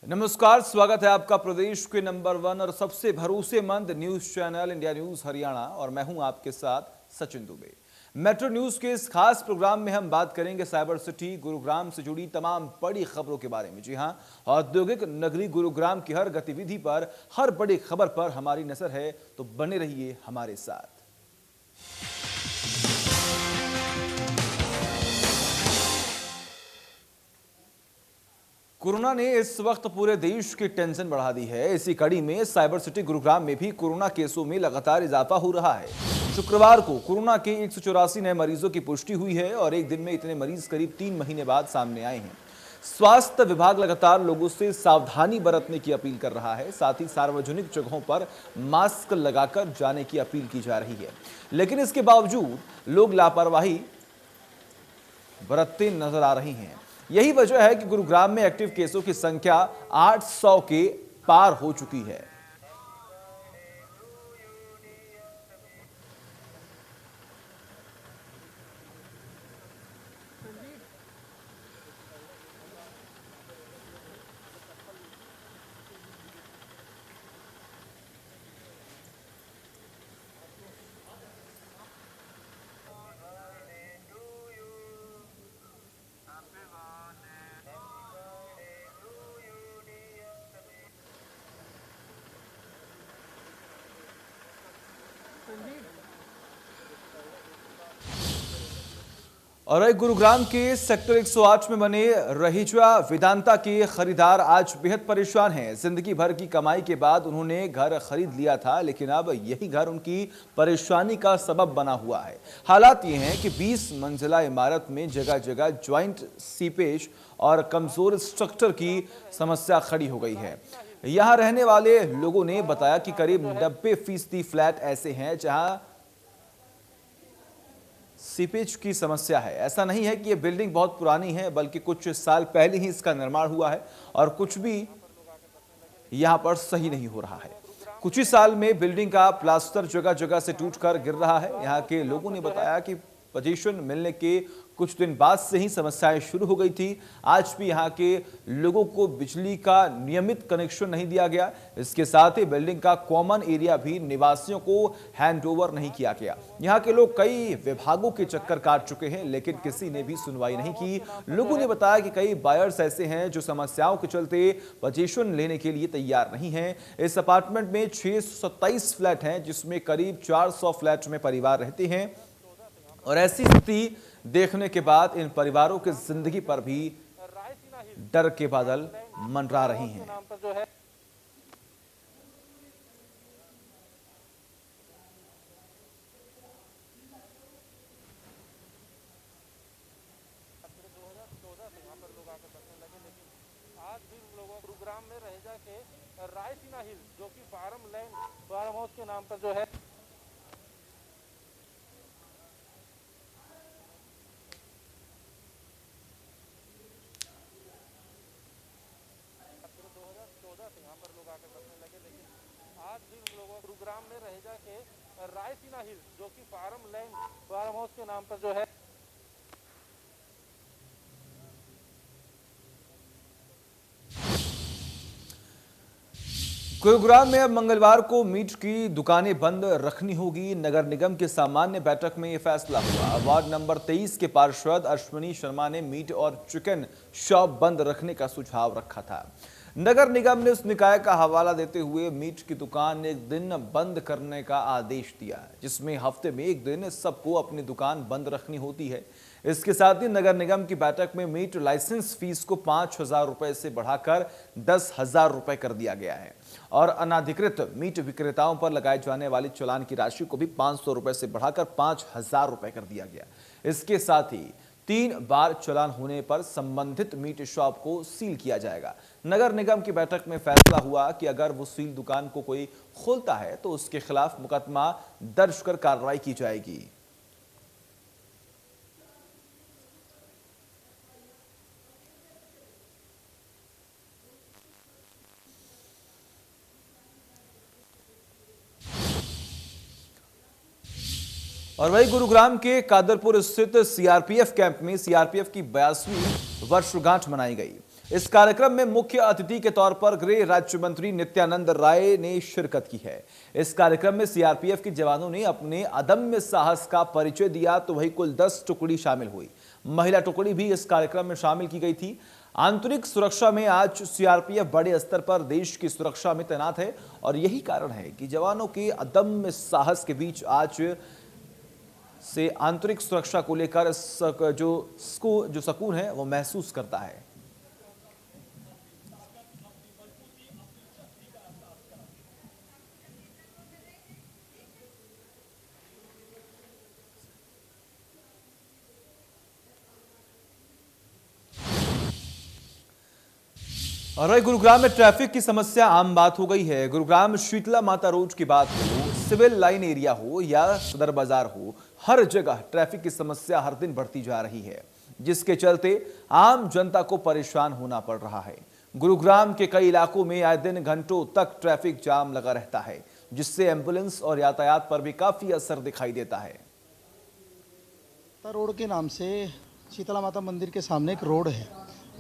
नमस्कार, स्वागत है आपका प्रदेश के नंबर 1 और सबसे भरोसेमंद news channel India news Haryana और मैं हूं आपके साथ सचिन दुबे। मेट्रो न्यूज के इस खास प्रोग्राम में हम बात करेंगे साइबर सिटी गुरुग्राम से जुड़ी तमाम बड़ी खबरों के बारे में। जी हां, औद्योगिक नगरी गुरुग्राम की हर गतिविधि पर, हर बड़ी खबर पर हमारी नजर है, तो बने रहिए हमारे साथ। कोरोना ने इस वक्त पूरे देश की टेंशन बढ़ा दी है। इसी कड़ी में साइबर सिटी गुरुग्राम में भी कोरोना केसों में लगातार इजाफा हो रहा है। शुक्रवार को कोरोना के 184 नए मरीजों की पुष्टि हुई है और एक दिन में इतने मरीज करीब 3 महीने बाद सामने आए हैं। स्वास्थ्य विभाग लगातार लोगों से सावधानी बरतने की अपील कर रहा है। साथ ही सार्वजनिक जगहों पर मास्क लगाकर जाने की अपील की जा रही है, लेकिन इसके बावजूद लोग लापरवाही बरतते नजर आ रही हैं। यही वजह है कि गुरुग्राम में एक्टिव केसों की संख्या 800 के पार हो चुकी है। और एक गुरुग्राम के सेक्टर 108 में बने रहीजा वेदांता के खरीदार आज बेहद परेशान हैं। जिंदगी भर की कमाई के बाद उन्होंने घर खरीद लिया था, लेकिन अब यही घर उनकी परेशानी का सबब बना हुआ है। हालात ये हैं कि 20 मंजिला इमारत में जगह जगह ज्वाइंट सीपेज और कमजोर स्ट्रक्चर की समस्या खड़ी हो गई है। यहाँ रहने वाले लोगों ने बताया कि करीब 90% फ्लैट ऐसे हैं जहां सीपेज की समस्या है। ऐसा नहीं है कि यह बिल्डिंग बहुत पुरानी है, बल्कि कुछ साल पहले ही इसका निर्माण हुआ है और कुछ भी यहां पर सही नहीं हो रहा है। कुछ ही साल में बिल्डिंग का प्लास्टर जगह जगह से टूटकर गिर रहा है। यहां के लोगों ने बताया कि पोजीशन मिलने के कुछ दिन बाद से ही समस्याएं शुरू हो गई थी। आज भी यहां के लोगों को बिजली का नियमित कनेक्शन नहीं दिया गया। इसके साथ ही बिल्डिंग का कॉमन एरिया भी निवासियों को हैंडओवर नहीं किया गया। यहां के लोग कई विभागों के चक्कर काट चुके हैं, लेकिन किसी ने भी सुनवाई नहीं की। लोगों ने बताया कि कई बायर्स ऐसे हैं जो समस्याओं के चलते पोजीशन लेने के लिए तैयार नहीं है। इस अपार्टमेंट में 627 फ्लैट हैं, जिसमें करीब 400 फ्लैट में परिवार रहते हैं और ऐसी स्थिति देखने के बाद इन परिवारों की जिंदगी पर भी डर के बादल मंडरा रही हैं। गुरुग्राम में रहीजा के रायसीना हिल जो कि फार्म हाउस के नाम पर जो है यहाँ पर लोग आकर बसने लगे, लेकिन आज भी उन लोगों गुरुग्राम में रहीजा के रायसीना हिल जो कि फार्म हाउस के नाम पर जो है गुरुग्राम में अब मंगलवार को मीट की दुकानें बंद रखनी होगी। नगर निगम की सामान्य बैठक में यह फैसला हुआ। वार्ड नंबर 23 के पार्षद अश्विनी शर्मा ने मीट और चिकन शॉप बंद रखने का सुझाव रखा था। नगर निगम ने उस निकाय का हवाला देते हुए मीट की दुकान एक दिन बंद करने का आदेश दिया, जिसमें हफ्ते में एक दिन सबको अपनी दुकान बंद रखनी होती है। इसके साथ ही नगर निगम की बैठक में मीट लाइसेंस फीस को 5,000 रुपए से बढ़ाकर 10,000 रुपए कर दिया गया है और अनाधिकृत मीट विक्रेताओं पर लगाए जाने वाली चालान की राशि को भी 500 रुपए से बढ़ाकर 5,000 रुपए कर दिया गया। इसके साथ ही 3 बार चालान होने पर संबंधित मीट शॉप को सील किया जाएगा। नगर निगम की बैठक में फैसला हुआ कि अगर वो सील दुकान को कोई खोलता है तो उसके खिलाफ मुकदमा दर्ज कर कार्रवाई की जाएगी। और वही गुरुग्राम के कादरपुर स्थित सीआरपीएफ कैंप में सीआरपीएफ की 82वीं वर्षगांठ मनाई गई। इस कार्यक्रम में मुख्य अतिथि के तौर पर गृह राज्य मंत्री नित्यानंद राय ने शिरकत की है। इस कार्यक्रम में सीआरपीएफ के जवानों ने अपने अदम्य साहस का परिचय दिया तो वही कुल 10 टुकड़ी शामिल हुई। महिला टुकड़ी भी इस कार्यक्रम में शामिल की गई थी। आंतरिक सुरक्षा में आज सीआरपीएफ बड़े स्तर पर देश की सुरक्षा में तैनात है और यही कारण है कि जवानों के अदम्य साहस के बीच आज से आंतरिक सुरक्षा को लेकर जो सुकून है वो महसूस करता है। और गुरुग्राम में ट्रैफिक की समस्या आम बात हो गई है। गुरुग्राम शीतला माता रोड की बात हो, सिविल लाइन एरिया हो या सदर बाजार हो, हर जगह ट्रैफिक की समस्या हर दिन बढ़ती जा रही है, जिसके चलते आम जनता को परेशान होना पड़ रहा है। गुरुग्राम के कई इलाकों में आए दिन घंटों तक ट्रैफिक जाम लगा रहता है, जिससे एम्बुलेंस और यातायात पर भी काफी असर दिखाई देता है। रोड के नाम से शीतला माता मंदिर के सामने एक रोड है,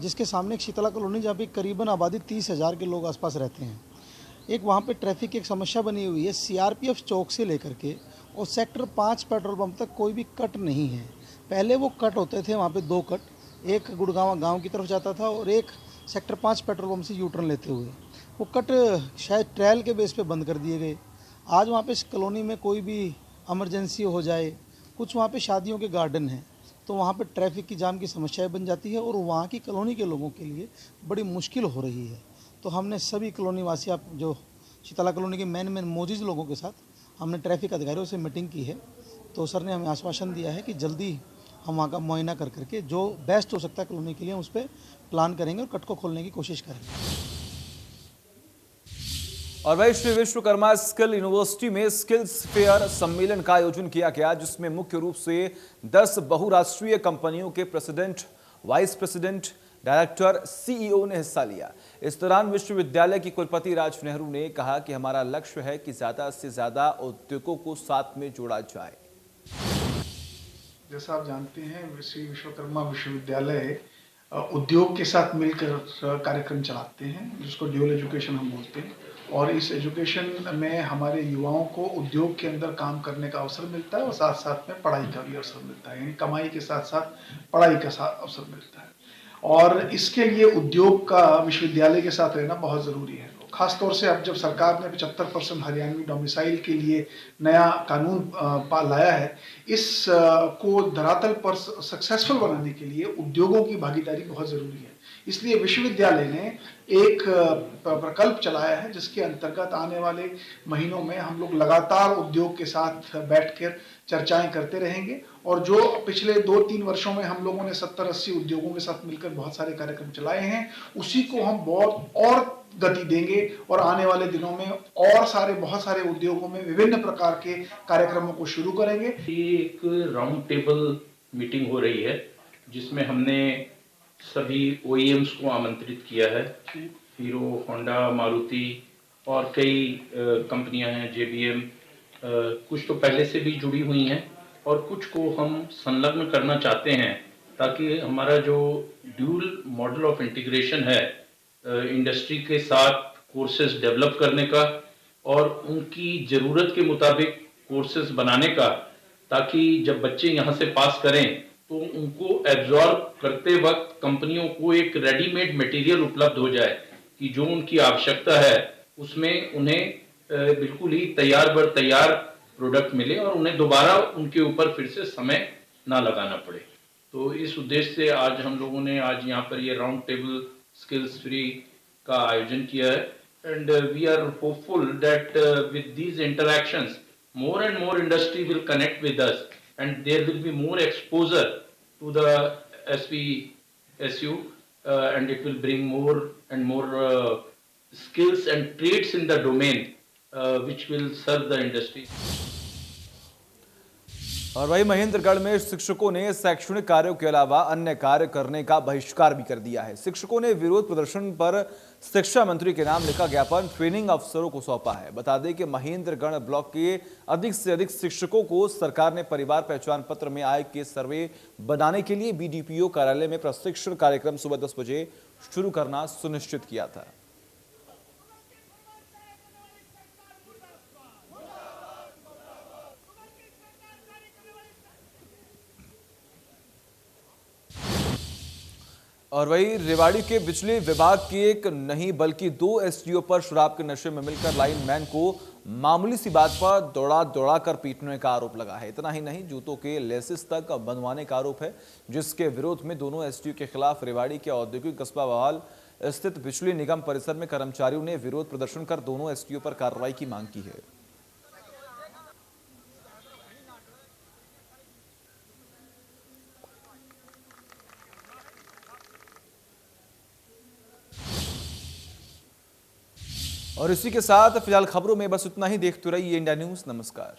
जिसके सामने एक शीतला कॉलोनी, जहाँ पे करीबन आबादी 30,000 के लोग आसपास रहते हैं। एक वहाँ पे ट्रैफिक की एक समस्या बनी हुई है। सीआरपीएफ चौक से लेकर के और सेक्टर 5 पेट्रोल पंप तक कोई भी कट नहीं है। पहले वो कट होते थे, वहाँ पे 2 कट, एक गुड़गांव गांव की तरफ जाता था और एक सेक्टर 5 पेट्रोल पंप से यूटर्न लेते हुए। वो कट शायद ट्रायल के बेस पे बंद कर दिए गए। आज वहाँ पे इस कॉलोनी में कोई भी इमरजेंसी हो जाए, कुछ वहाँ पे शादियों के गार्डन हैं, तो वहाँ पे ट्रैफिक की जाम की समस्याएं बन जाती है और वहाँ की कॉलोनी के लोगों के लिए बड़ी मुश्किल हो रही है। तो हमने सभी कॉलोनी वासी, आप जो शीतला कॉलोनी के मेन मौजूद लोगों के साथ हमने ट्रैफिक अधिकारियों से मीटिंग की है। तो सर ने हमें आश्वासन दिया है कि जल्दी हम वहाँ का मुआयना कर करके जो बेस्ट हो सकता है कॉलोनी के लिए उस पर प्लान करेंगे और कट को खोलने की कोशिश करेंगे। और वही श्री विश्वकर्मा स्किल यूनिवर्सिटी में स्किल्स फेयर सम्मेलन का आयोजन किया गया, जिसमें मुख्य रूप से 10 बहुराष्ट्रीय कंपनियों के president, vice president, director, CEO ने हिस्सा लिया। इस दौरान विश्वविद्यालय की कुलपति राज नेहरू ने कहा कि हमारा लक्ष्य है कि ज्यादा से ज्यादा उद्योगों को साथ में जोड़ा जाए। जैसा आप जानते हैं, श्री विश्वकर्मा विश्वविद्यालय उद्योग के साथ मिलकर कार्यक्रम चलाते हैं, जिसको ड्यूल एजुकेशन हम बोलते हैं। और इस एजुकेशन में हमारे युवाओं को उद्योग के अंदर काम करने का अवसर मिलता है और साथ साथ में पढ़ाई का भी अवसर मिलता है, यानी कमाई के साथ साथ पढ़ाई का अवसर मिलता है। और इसके लिए उद्योग का विश्वविद्यालय के साथ रहना बहुत ज़रूरी है। खासतौर से अब जब सरकार ने 75% हरियाणवी डोमिसाइल के लिए नया कानून लाया है, इस को धरातल पर सक्सेसफुल बनाने के लिए उद्योगों की भागीदारी बहुत ज़रूरी है। इसलिए विश्वविद्यालय ने एक प्रकल्प चलाया है, जिसके अंतर्गत आने वाले महीनों में हम लोग लगातार उद्योग के साथ बैठकर चर्चाएं करते रहेंगे। और जो पिछले 2-3 वर्षों में हम लोगों ने 70-80 उद्योगों के साथ मिलकर बहुत सारे कार्यक्रम चलाए हैं, उसी को हम बहुत और गति देंगे और आने वाले दिनों में और बहुत सारे उद्योगों में विभिन्न प्रकार के कार्यक्रमों को शुरू करेंगे। ये एक राउंड टेबल मीटिंग हो रही है, जिसमें हमने सभी OEMs को आमंत्रित किया है। हीरो, होंडा, मारुति और कई कंपनियां हैं, JBM, कुछ तो पहले से भी जुड़ी हुई हैं और कुछ को हम संलग्न करना चाहते हैं, ताकि हमारा जो ड्यूल मॉडल ऑफ इंटीग्रेशन है, इंडस्ट्री के साथ कोर्सेज डेवलप करने का और उनकी ज़रूरत के मुताबिक कोर्सेज बनाने का, ताकि जब बच्चे यहाँ से पास करें तो उनको एब्जॉर्ब करते वक्त कंपनियों को एक रेडीमेड मटेरियल उपलब्ध हो जाए कि जो उनकी आवश्यकता है उसमें उन्हें बिल्कुल ही तैयार बर तैयार प्रोडक्ट मिले और उन्हें दोबारा उनके ऊपर फिर से समय ना लगाना पड़े। तो इस उद्देश्य से आज हम लोगों ने यहाँ पर ये राउंड टेबल स्किल्स फ्री का आयोजन किया है। And we are hopeful that with these interactions more and more industry will connect with us and there will be more exposure to the SVSU and it will bring more and more skills and trades in the domain which will serve the industry. और वही महेंद्रगढ़ में शिक्षकों ने शैक्षणिक कार्यों के अलावा अन्य कार्य करने का बहिष्कार भी कर दिया है। शिक्षकों ने विरोध प्रदर्शन पर शिक्षा मंत्री के नाम लिखा ज्ञापन ट्रेनिंग अफसरों को सौंपा है। बता दें कि महेंद्रगढ़ ब्लॉक के अधिक से अधिक शिक्षकों को सरकार ने परिवार पहचान पत्र में आय के सर्वे बनाने के लिए बीडीपीओ कार्यालय में प्रशिक्षण कार्यक्रम सुबह 10 बजे शुरू करना सुनिश्चित किया था। और वही रेवाड़ी के बिजली विभाग की एक नहीं बल्कि 2 एसडीओ पर शराब के नशे में मिलकर लाइनमैन को मामूली सी बात पर दौड़ा कर पीटने का आरोप लगा है। इतना ही नहीं, जूतों के लेसिस तक बनवाने का आरोप है, जिसके विरोध में दोनों एसडीओ के खिलाफ रेवाड़ी के औद्योगिक कस्बा बवाल स्थित बिजली निगम परिसर में कर्मचारियों ने विरोध प्रदर्शन कर दोनों एसडीओ पर कार्रवाई की मांग की है। और इसी के साथ फिलहाल खबरों में बस इतना ही। देखते रहिए इंडिया न्यूज़। नमस्कार।